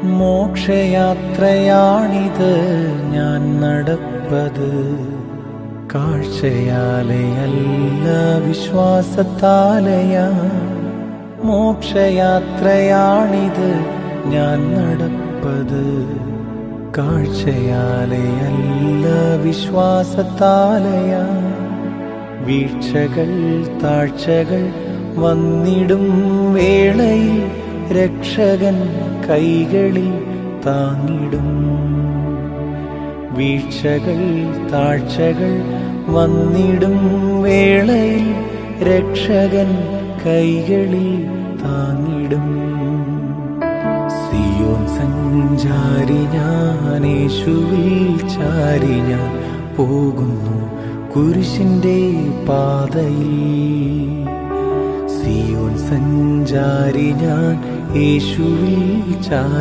മോക്ഷയാത്രയാണിത് ഞാൻ നടപ്പത്, കാഴ്ചയാലെയല്ല വിശ്വാസത്താലെയാ. മോക്ഷയാത്രയാണിത് ഞാൻ നടപ്പത്, കാഴ്ചയാലെയല്ല വിശ്വാസത്താലെയാ. വീഴ്ചകൾ താഴ്ചകൾ വന്നിടും വേളയിൽ രക്ഷകൻ കൈകളിൽ താങ്ങിടും. വീഴ്ചകൾ താഴ്ചകൾ വന്നിടും വേളയിൽ രക്ഷകൻ കൈകളിൽ താങ്ങിടും. സിയോൻ സഞ്ചാരി ഞാൻ, യേശുവിൽ ചാരി ഞാൻ പോകുന്നു കുരിശിന്റെ പാതയിൽ. സിയോൻ സഞ്ചാരി ഞാൻ, യേശുവിൽ ചാരി